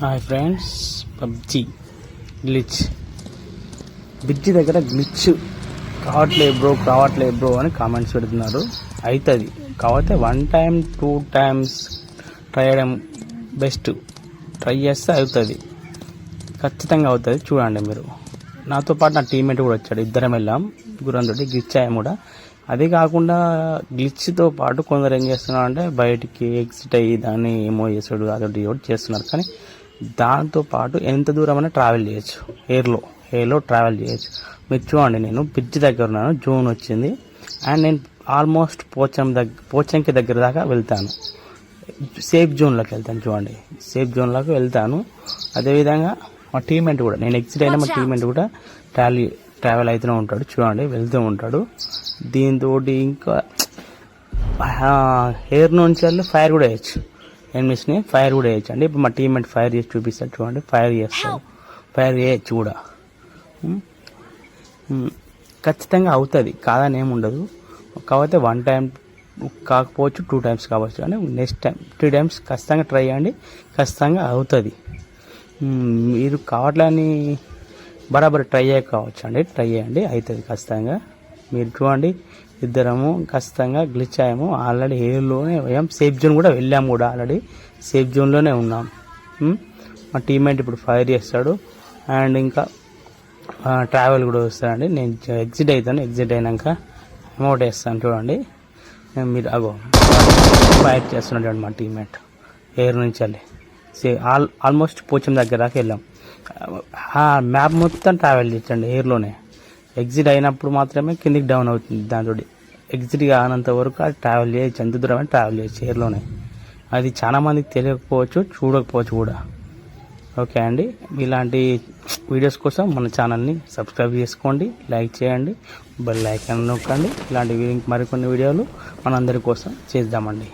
Hi friends, PUBG glitch bridge దగ్గర glitch రావట్లే bro అని కామెంట్స్ పెడుతున్నారు. అవుతుంది కాకపోతే 1 టైం 2 టైమ్స్ ట్రై చేయడం బెస్ట్. ట్రై చేస్తే అవుతుంది, ఖచ్చితంగా అవుతుంది. చూడండి మీరు, నాతో పాటు నా టీమ్మేట్ కూడా వచ్చాడు. ఇద్దరం వెళ్ళాం గురంతోటి గ్లిచ్ అయ్యాం కూడా. అదే కాకుండా గ్లిచ్తో పాటు కొందరు ఏం చేస్తున్నారు అంటే బయటికి ఎగ్జిట్ అయ్యి దాన్ని ఏమో చేసుడు అదొకటి ఒకటి చేస్తున్నారు. కానీ దాంతోపాటు ఎంత దూరమైనా ట్రావెల్ చేయొచ్చు, ఎయిర్లో ట్రావెల్ చేయొచ్చు. మీరు చూడండి, నేను బ్రిడ్జ్ దగ్గర ఉన్నాను, జూన్ వచ్చింది అండ్ నేను ఆల్మోస్ట్ పోచంకి దగ్గర దాకా వెళ్తాను. సేఫ్ జోన్లోకి వెళ్తాను. చూడండి, సేఫ్ జోన్లోకి వెళ్తాను. అదేవిధంగా మా టీమ్మేట్ కూడా, నేను ఎగ్జిట్ అయినా మా టీమ్మేట్ కూడా ట్రావెల్ అవుతూనే ఉంటాడు. చూడండి, వెళ్తూ ఉంటాడు. దీంతో ఇంకా ఎయిర్ నుంచి వెళ్ళి ఫైర్ కూడా వేయచ్చు, ఎనిమిస్ని ఫైర్ కూడా వేయచ్చు అండి. ఇప్పుడు మా టీమ్మేట్ ఫైర్ చేసి చూపిస్తాడు. చూడండి, ఫైర్ చేస్తాడు, ఫైర్ చేయొచ్చు కూడా. ఖచ్చితంగా అవుతుంది, కాదని ఏమి ఉండదు. కాకపోతే 1 టైం కాకపోవచ్చు, 2 టైమ్స్ కావచ్చు, కానీ నెక్స్ట్ టైం 3 టైమ్స్ ఖచ్చితంగా ట్రై చేయండి, ఖచ్చితంగా అవుతుంది. మీరు కావట్లని బరాబర్ ట్రై చేయకపోవచ్చు అండి, ట్రై చేయండి, అవుతుంది ఖచ్చితంగా. మీరు చూడండి, ఇద్దరము ఖచ్చితంగా గ్లిచ్ అయ్యాము. ఆల్రెడీ ఎయిర్లోనే పోయాం, సేఫ్ జోన్ కూడా వెళ్ళాము కూడా, ఆల్రెడీ సేఫ్ జోన్లోనే ఉన్నాం. మా టీమ్మేట్ ఇప్పుడు ఫైర్ చేస్తాడు అండ్ ఇంకా ట్రావెల్ కూడా వస్తాడండి. నేను ఎగ్జిట్ అవుతాను, ఎగ్జిట్ అయినాక అమౌంట్ వేస్తాను. చూడండి, మీరు అగో ఫైర్ చేస్తున్నాడు మా టీమ్మేట్ ఎయిర్ నుంచి వెళ్ళి. ఆల్మోస్ట్ పోచం దగ్గర దాకా వెళ్ళాం. మ్యాప్ మొత్తం ట్రావెల్ చేయండి ఎయిర్లోనే. ఎగ్జిట్ అయినప్పుడు మాత్రమే కిందికి డౌన్ అవుతుంది. దాంతో ఎగ్జిట్ కానంత వరకు అది ట్రావెల్ చేయొచ్చు, ఎంత దూరం అని ట్రావెల్ చేయొచ్చు ఎయిర్లోనే. అది చాలా మందికి తెలియకపోవచ్చు, చూడకపోవచ్చు కూడా. ఓకే అండి, ఇలాంటి వీడియోస్ కోసం మన ఛానల్ని సబ్స్క్రైబ్ చేసుకోండి, లైక్ చేయండి, బెల్ ఐకాన్ నొక్కండి. ఇలాంటి మరికొన్ని వీడియోలు మనందరి కోసం చేద్దామండి.